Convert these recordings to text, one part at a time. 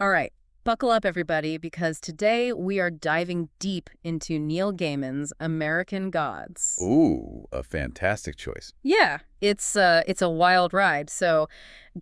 All right, buckle up, everybody, because today we are diving deep into Neil Gaiman's American Gods. Ooh, a fantastic choice. Yeah, it's a wild ride. So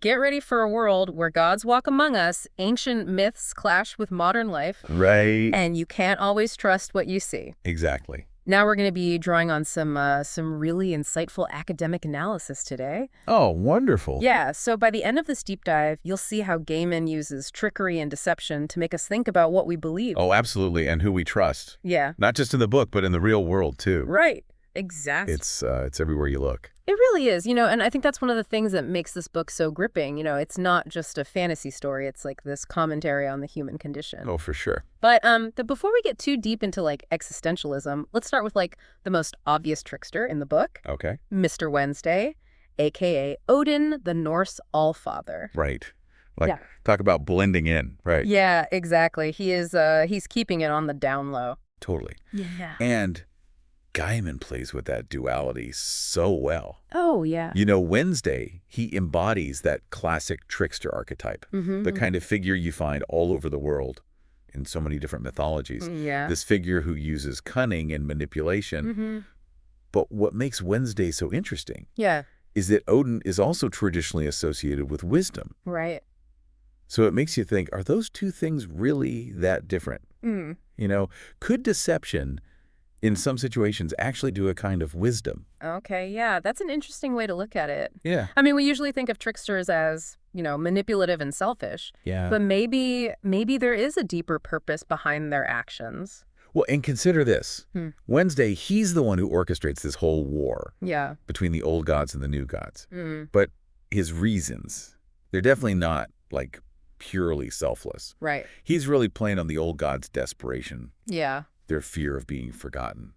get ready for a world where gods walk among us, ancient myths clash with modern life, Right. and you can't always trust what you see. Exactly. Now we're going to be drawing on some really insightful academic analysis today. Oh, wonderful. Yeah, so by the end of this deep dive, you'll see how Gaiman uses trickery and deception to make us think about what we believe. Oh, absolutely. And who we trust. Yeah. Not just in the book, but in the real world, too. Right. Exactly. It's everywhere you look. It really is, and I think that's one of the things that makes this book so gripping. It's not just a fantasy story. It's like this commentary on the human condition. Oh, for sure. But before we get too deep into existentialism, let's start with the most obvious trickster in the book. Okay. Mr. Wednesday, aka Odin, the Norse Allfather. Right. Talk about blending in, right? Yeah, exactly. He's keeping it on the down low. Totally. Yeah. And Gaiman plays with that duality so well. Oh, yeah. Wednesday, he embodies that classic trickster archetype, the kind of figure you find all over the world in so many different mythologies. Yeah. This figure who uses cunning and manipulation. But what makes Wednesday so interesting is that Odin is also traditionally associated with wisdom. Right. So it makes you think, are those two things really that different? Could deception in some situations actually do a kind of wisdom? Okay, yeah, that's an interesting way to look at it. Yeah. I mean, we usually think of tricksters as, manipulative and selfish. Yeah. But maybe there is a deeper purpose behind their actions. Well, and consider this. Wednesday, he's the one who orchestrates this whole war between the old gods and the new gods. But his reasons, they're definitely not, purely selfless. Right. He's really playing on the old gods' desperation. Yeah. Their fear of being forgotten,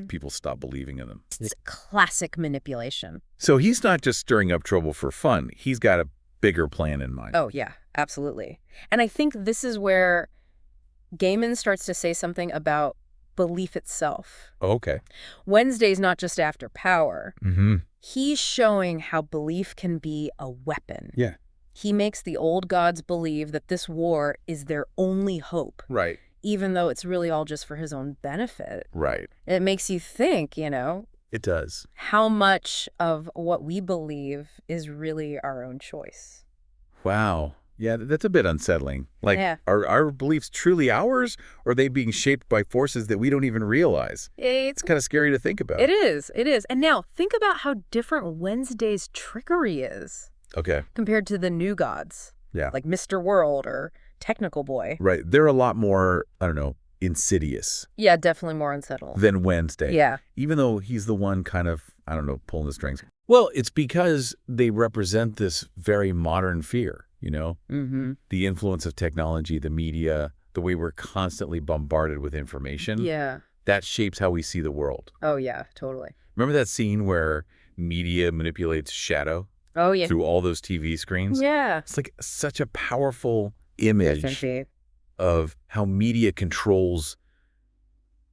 People stop believing in them. It's classic manipulation. So he's not just stirring up trouble for fun. He's got a bigger plan in mind. Oh, yeah, absolutely. And I think this is where Gaiman starts to say something about belief itself. Okay. Wednesday's not just after power. He's showing how belief can be a weapon. Yeah. He makes the old gods believe that this war is their only hope. Right. Even though it's really all just for his own benefit. Right. It makes you think, It does. how much of what we believe is really our own choice. Wow. Yeah, that's a bit unsettling. Yeah. Are our beliefs truly ours, or are they being shaped by forces that we don't even realize? It's kind of scary to think about. It is. And now, think about how different Wednesday's trickery is. Okay. Compared to the new gods. Yeah. Like Mr. World or Technical Boy. Right. They're a lot more, insidious. Yeah, definitely more unsettling. Than Wednesday. Yeah. Even though he's the one kind of, pulling the strings. Well, it's because they represent this very modern fear, The influence of technology, the media, the way we're constantly bombarded with information. Yeah. That shapes how we see the world. Oh, yeah, totally. Remember that scene where media manipulates shadow? Oh, yeah. Through all those TV screens? Yeah. It's such a powerful image of how media controls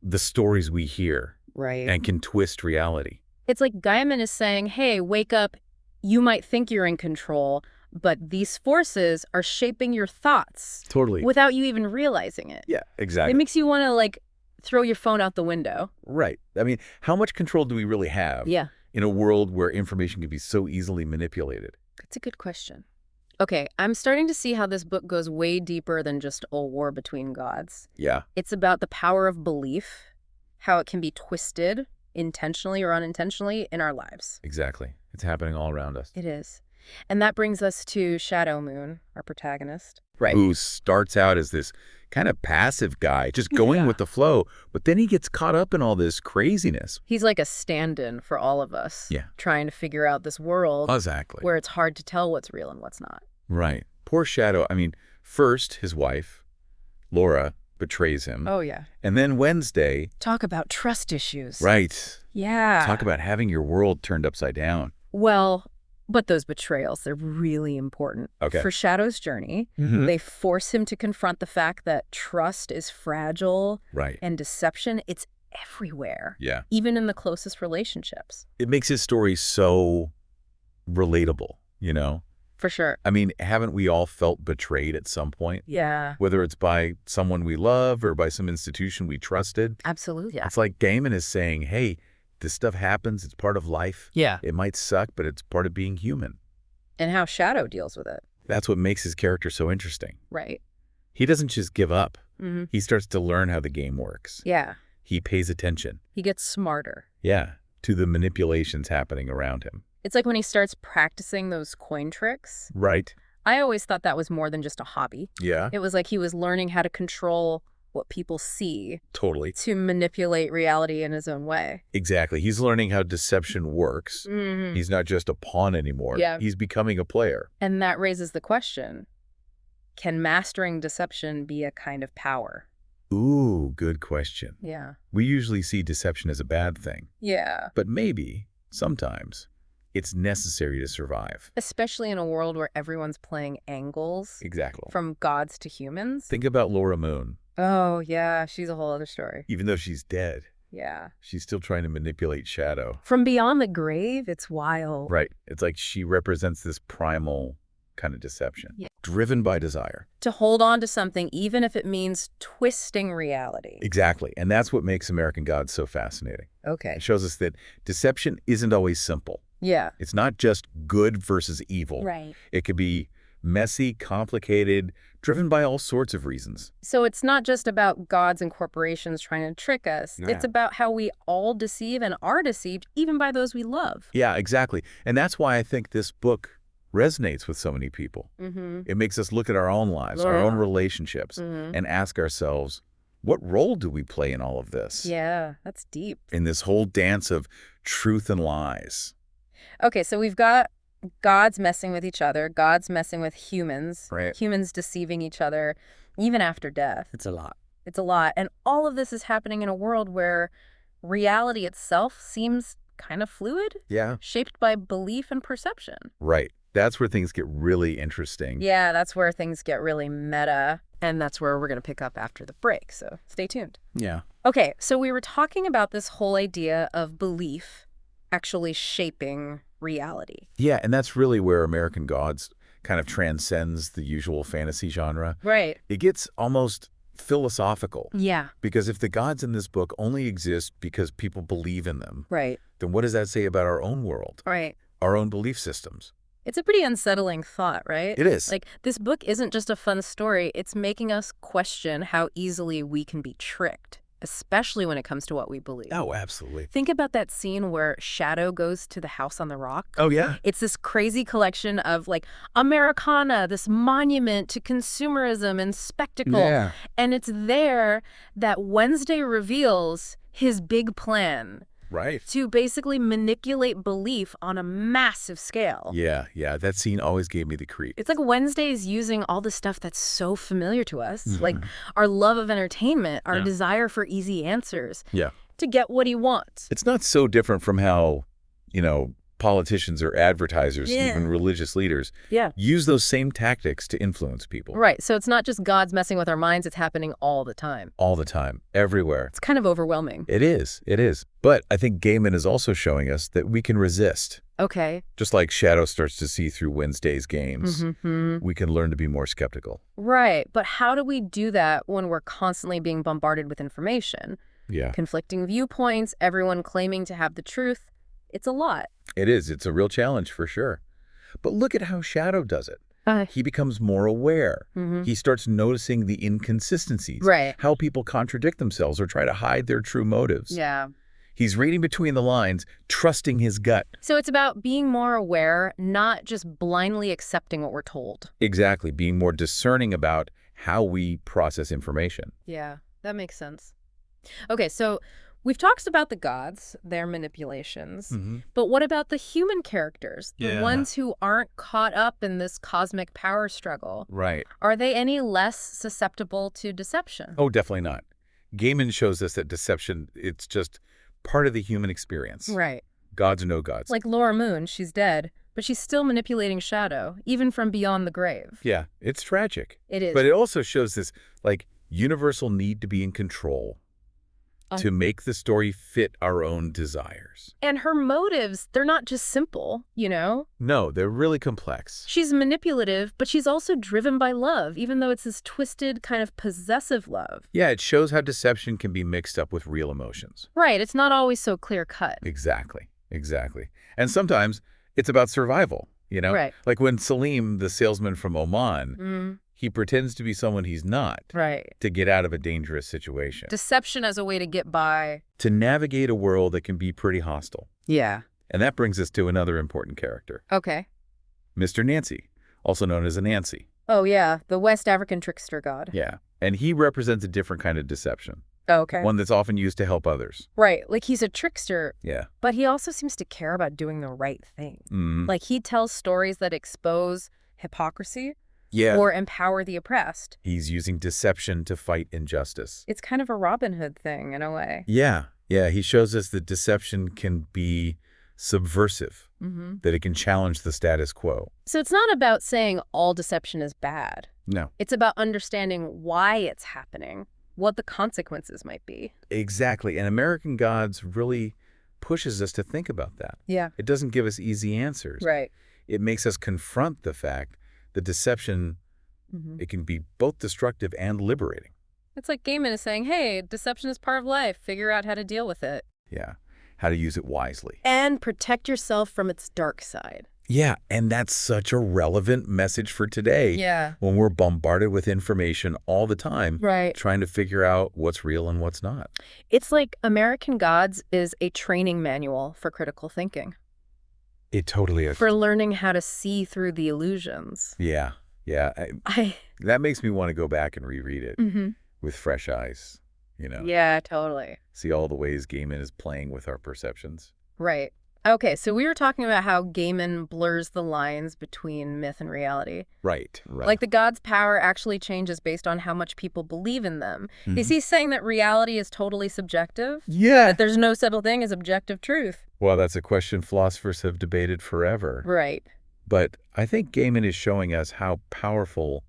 the stories we hear. Right. And can twist reality. It's like Gaiman is saying, hey, wake up. You might think you're in control, but these forces are shaping your thoughts. Totally. Without you even realizing it. Yeah, exactly. It makes you want to, throw your phone out the window. Right. I mean, how much control do we really have? Yeah. In a world where information can be so easily manipulated? That's a good question. Okay, I'm starting to see how this book goes way deeper than just a war between gods. Yeah. It's about the power of belief, how it can be twisted, intentionally or unintentionally, in our lives. Exactly. It's happening all around us. It is. And that brings us to Shadow Moon, our protagonist. Right. Who starts out as this kind of passive guy, just going with the flow, but then he gets caught up in all this craziness. He's like a stand-in for all of us. Yeah. Trying to figure out this world. Exactly. Where it's hard to tell what's real and what's not. Right. Poor Shadow. I mean, first, his wife, Laura, betrays him. Oh, yeah. And then Wednesday. Talk about trust issues. Right. Yeah. Talk about having your world turned upside down. Well, but those betrayals, they're really important. Okay. For Shadow's journey, they force him to confront the fact that trust is fragile. Right. And deception, it's everywhere. Yeah. Even in the closest relationships. It makes his story so relatable, For sure. I mean, haven't we all felt betrayed at some point? Yeah. Whether it's by someone we love or by some institution we trusted. Absolutely. Yeah. It's like Gaiman is saying, hey, this stuff happens. It's part of life. Yeah. It might suck, but it's part of being human. And how Shadow deals with it. That's what makes his character so interesting. Right. He doesn't just give up. Mm-hmm. He starts to learn how the game works. Yeah. He pays attention. He gets smarter. Yeah, to the manipulations happening around him. It's like when he starts practicing those coin tricks. Right. I always thought that was more than just a hobby. Yeah. It was like he was learning how to control what people see. Totally. To manipulate reality in his own way. Exactly. He's learning how deception works. Mm-hmm. He's not just a pawn anymore. Yeah. He's becoming a player. And that raises the question, can mastering deception be a kind of power? Ooh, good question. Yeah. We usually see deception as a bad thing. Yeah. But maybe, sometimes, it's necessary to survive. Especially in a world where everyone's playing angles. Exactly. From gods to humans. Think about Laura Moon. Oh, yeah. She's a whole other story. Even though she's dead. Yeah. She's still trying to manipulate Shadow. From beyond the grave, it's wild. Right. It's like she represents this primal kind of deception. Yeah. Driven by desire. To hold on to something, even if it means twisting reality. Exactly. And that's what makes American Gods so fascinating. Okay. It shows us that deception isn't always simple. Yeah. It's not just good versus evil. Right. It could be messy, complicated, driven by all sorts of reasons. So it's not just about gods and corporations trying to trick us. Yeah. It's about how we all deceive and are deceived, even by those we love. Yeah, exactly. And that's why I think this book resonates with so many people. Mm-hmm. It makes us look at our own lives, our own relationships, and ask ourselves, what role do we play in all of this? Yeah, that's deep. In this whole dance of truth and lies. Okay, so we've got gods messing with each other, gods messing with humans, Right. humans deceiving each other, even after death. It's a lot. It's a lot. And all of this is happening in a world where reality itself seems kind of fluid, Yeah. shaped by belief and perception. Right. That's where things get really interesting. Yeah, that's where things get really meta. And that's where we're going to pick up after the break. So stay tuned. Yeah. Okay, so we were talking about this whole idea of belief actually shaping reality. Yeah, and that's really where American Gods kind of transcends the usual fantasy genre. Right. It gets almost philosophical. Yeah. Because if the gods in this book only exist because people believe in them, Right. then what does that say about our own world, Right. our own belief systems? It's a pretty unsettling thought, right? It is. Like, this book isn't just a fun story. It's making us question how easily we can be tricked, especially when it comes to what we believe. Oh, absolutely. Think about that scene where Shadow goes to the house on the rock. Oh, yeah? It's this crazy collection of, like, Americana, this monument to consumerism and spectacle. Yeah. And it's there that Wednesday reveals his big plan Right. to basically manipulate belief on a massive scale. Yeah, yeah. That scene always gave me the creep. It's like Wednesday's using all the stuff that's so familiar to us, like our love of entertainment, our desire for easy answers, Yeah. to get what he wants. It's not so different from how, politicians or advertisers, even religious leaders, use those same tactics to influence people. Right. So it's not just gods messing with our minds. It's happening all the time. All the time, everywhere. It's kind of overwhelming. It is. It is. But I think Gaiman is also showing us that we can resist. Okay. Just like Shadow starts to see through Wednesday's games, we can learn to be more skeptical. Right. But how do we do that when we're constantly being bombarded with information? Yeah. Conflicting viewpoints, everyone claiming to have the truth. It's a lot. It is. It's a real challenge for sure. But look at how Shadow does it. He becomes more aware. He starts noticing the inconsistencies. Right. How people contradict themselves or try to hide their true motives. Yeah. He's reading between the lines, trusting his gut. So it's about being more aware, not just blindly accepting what we're told. Exactly. Being more discerning about how we process information. Yeah, that makes sense. Okay, so we've talked about the gods, their manipulations, but what about the human characters, the ones who aren't caught up in this cosmic power struggle? Right. Are they any less susceptible to deception? Oh, definitely not. Gaiman shows us that deception, it's just part of the human experience. Right. Gods or no gods. Like Laura Moon, she's dead, but she's still manipulating Shadow, even from beyond the grave. Yeah, it's tragic. It is. But it also shows this, universal need to be in control. to make the story fit our own desires. And her motives, they're not just simple, you know? No, they're really complex. She's manipulative, but she's also driven by love, even though it's this twisted, kind of possessive love. Yeah, it shows how deception can be mixed up with real emotions. Right, it's not always so clear-cut. Exactly, exactly. And sometimes it's about survival, you know? Right. Like when Salim, the salesman from Oman, he pretends to be someone he's not. Right. To get out of a dangerous situation. Deception as a way to get by. To navigate a world that can be pretty hostile. Yeah. And that brings us to another important character. Okay. Mr. Nancy, also known as Anansi. Oh, yeah, the West African trickster god. Yeah. And he represents a different kind of deception. Okay. One that's often used to help others. Right, like he's a trickster. Yeah. But he also seems to care about doing the right thing. Mm-hmm. Like he tells stories that expose hypocrisy. Yeah. Or empower the oppressed. He's using deception to fight injustice. It's kind of a Robin Hood thing, in a way. Yeah. Yeah, he shows us that deception can be subversive, that it can challenge the status quo. So it's not about saying all deception is bad. No. It's about understanding why it's happening, what the consequences might be. Exactly. And American Gods really pushes us to think about that. Yeah. It doesn't give us easy answers. Right. It makes us confront the fact that deception, it can be both destructive and liberating. It's like Gaiman is saying, hey, deception is part of life. Figure out how to deal with it. Yeah. How to use it wisely. And protect yourself from its dark side. Yeah, and that's such a relevant message for today. Yeah. When we're bombarded with information all the time. Right. Trying to figure out what's real and what's not. It's like American Gods is a training manual for critical thinking. It totally is. For learning how to see through the illusions. Yeah. Yeah. That makes me want to go back and reread it with fresh eyes, you know. Yeah, totally. See all the ways Gaiman is playing with our perceptions. Right. Okay, so we were talking about how Gaiman blurs the lines between myth and reality. Right, right. Like the gods' power actually changes based on how much people believe in them. Is he saying that reality is totally subjective? Yeah. That there's no such thing as objective truth? Well, that's a question philosophers have debated forever. Right. But I think Gaiman is showing us how powerful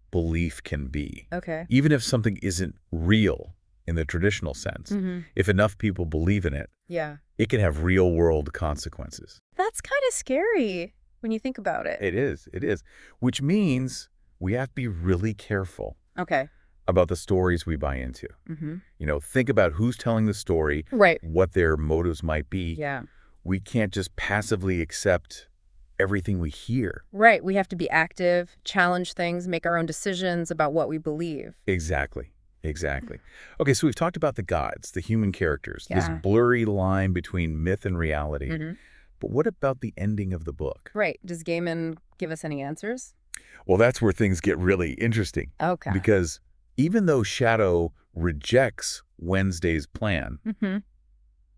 belief can be. Okay. Even if something isn't real in the traditional sense, if enough people believe in it, yeah, it can have real-world consequences. That's kind of scary when you think about it. It is. It is. Which means we have to be really careful. Okay. About the stories we buy into. You know, think about who's telling the story, right? What their motives might be. Yeah. We can't just passively accept everything we hear. Right. We have to be active, challenge things, make our own decisions about what we believe. Exactly. Exactly. Okay, so we've talked about the gods, the human characters, yeah. this blurry line between myth and reality. But what about the ending of the book? Right. Does Gaiman give us any answers? Well, that's where things get really interesting. Okay. Because even though Shadow rejects Wednesday's plan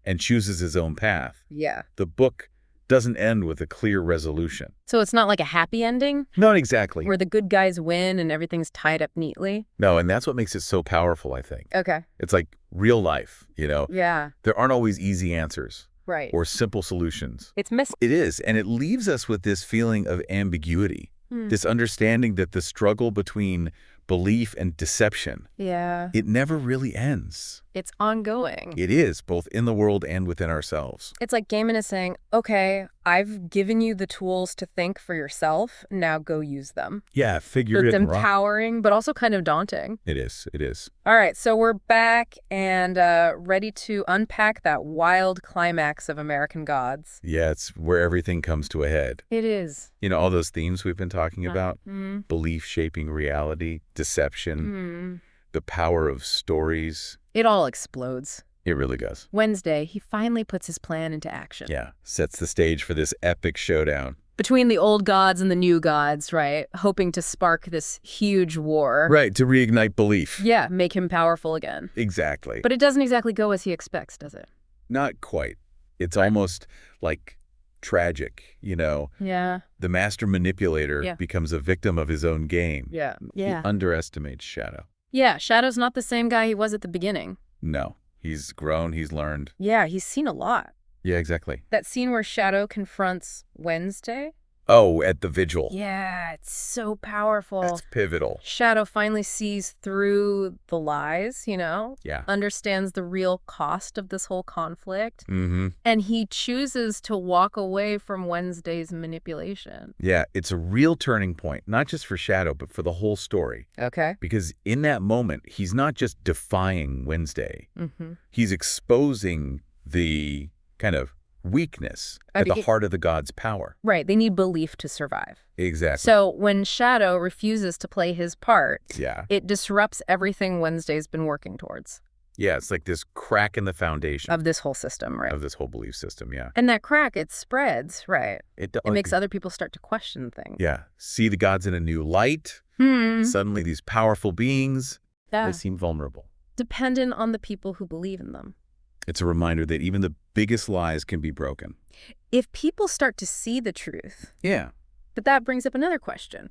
and chooses his own path, yeah, the book doesn't end with a clear resolution. So it's not like a happy ending? Not exactly. Where the good guys win and everything's tied up neatly? No, and that's what makes it so powerful, I think. Okay. It's like real life, you know? Yeah. There aren't always easy answers. Right. Or simple solutions. It's messy. It is, and it leaves us with this feeling of ambiguity, this understanding that the struggle between belief and deception, it never really ends. It's ongoing. It is, both in the world and within ourselves. It's like Gaiman is saying, okay, I've given you the tools to think for yourself, now go use them. Yeah, figure it out. It's empowering, but also kind of daunting. It is, it is. All right, so we're back and ready to unpack that wild climax of American Gods. Yeah, it's where everything comes to a head. It is. You know, all those themes we've been talking about, belief shaping reality, deception, the power of stories. It all explodes. It really does. Wednesday, he finally puts his plan into action. Yeah, sets the stage for this epic showdown. Between the old gods and the new gods, right? Hoping to spark this huge war. Right, to reignite belief. Yeah, make him powerful again. Exactly. But it doesn't exactly go as he expects, does it? Not quite. It's almost like tragic, you know? Yeah. The master manipulator becomes a victim of his own game. Yeah. He underestimates Shadow. Yeah, Shadow's not the same guy he was at the beginning. No. He's grown, he's learned. Yeah, he's seen a lot. Yeah, exactly. That scene where Shadow confronts Wednesday, Oh, at the vigil. Yeah, it's so powerful. That's pivotal. Shadow finally sees through the lies, Yeah. understands the real cost of this whole conflict, Mm-hmm. and he chooses to walk away from Wednesday's manipulation. Yeah, it's a real turning point, not just for Shadow, but for the whole story. Okay. Because in that moment, he's not just defying Wednesday. Mm-hmm. He's exposing the kind of weakness at the heart of the gods' power. Right. They need belief to survive. Exactly. So when Shadow refuses to play his part, yeah, it disrupts everything Wednesday's been working towards. Yeah, it's like this crack in the foundation. Of this whole system, right? Of this whole belief system, yeah. And that crack, it spreads, right? It makes other people start to question things. Yeah. See the gods in a new light. Suddenly these powerful beings, they seem vulnerable. Dependent on the people who believe in them. It's a reminder that even the biggest lies can be broken. If people start to see the truth. Yeah. But that brings up another question.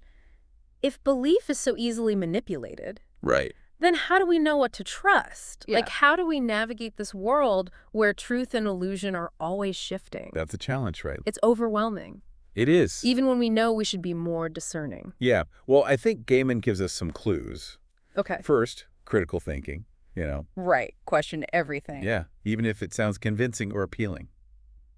If belief is so easily manipulated. Right. Then how do we know what to trust? Yeah. Like, how do we navigate this world where truth and illusion are always shifting? That's a challenge, right? It's overwhelming. It is. Even when we know we should be more discerning. Yeah. Well, I think Gaiman gives us some clues. Okay. First, critical thinking, Right. Question everything. Yeah. Even if it sounds convincing or appealing.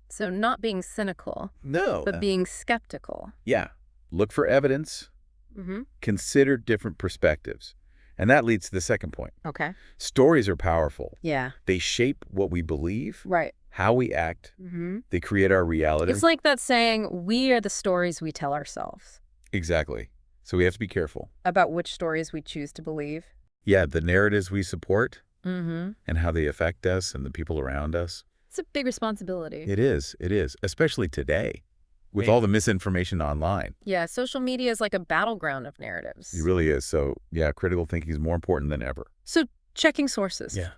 So not being cynical. No. But being skeptical. Yeah. Look for evidence. Mm-hmm. Consider different perspectives. And that leads to the second point. Okay. Stories are powerful. Yeah. They shape what we believe. Right. How we act. Mm-hmm. They create our reality. It's like that saying, we are the stories we tell ourselves. Exactly. So we have to be careful. About which stories we choose to believe. Yeah, the narratives we support. Mm-hmm. And how they affect us and the people around us. It's a big responsibility. It is. It is. Especially today. With all the misinformation online. Yeah, social media is like a battleground of narratives. It really is. So, yeah, critical thinking is more important than ever. So checking sources. Yeah.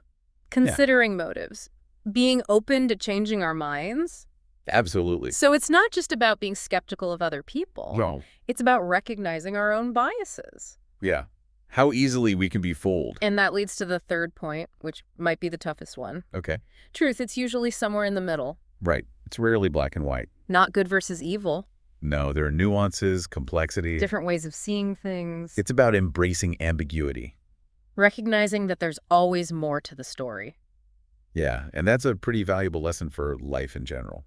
Considering motives. Being open to changing our minds. Absolutely. So it's not just about being skeptical of other people. No. It's about recognizing our own biases. Yeah. How easily we can be fooled. And that leads to the third point, which might be the toughest one. Okay. Truth, it's usually somewhere in the middle. Right. It's rarely black and white. Not good versus evil. No, there are nuances, complexity. Different ways of seeing things. It's about embracing ambiguity. Recognizing that there's always more to the story. Yeah, and that's a pretty valuable lesson for life in general.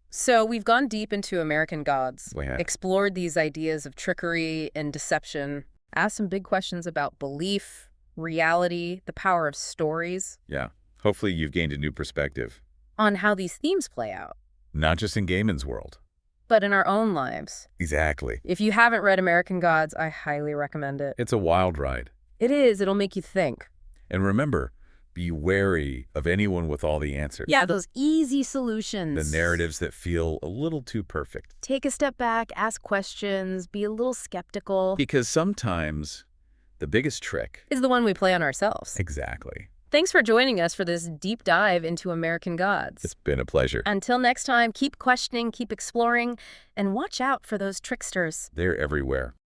So we've gone deep into American Gods, We have. explored these ideas of trickery and deception, asked some big questions about belief, reality, the power of stories. Yeah. Hopefully you've gained a new perspective. On how these themes play out. Not just in Gaiman's world. But in our own lives. Exactly. If you haven't read American Gods, I highly recommend it. It's a wild ride. It is. It'll make you think. And remember, be wary of anyone with all the answers. Yeah, those easy solutions. The narratives that feel a little too perfect. Take a step back, ask questions, be a little skeptical. Because sometimes the biggest trick is the one we play on ourselves. Exactly. Thanks for joining us for this deep dive into American Gods. It's been a pleasure. Until next time, keep questioning, keep exploring, and watch out for those tricksters. They're everywhere.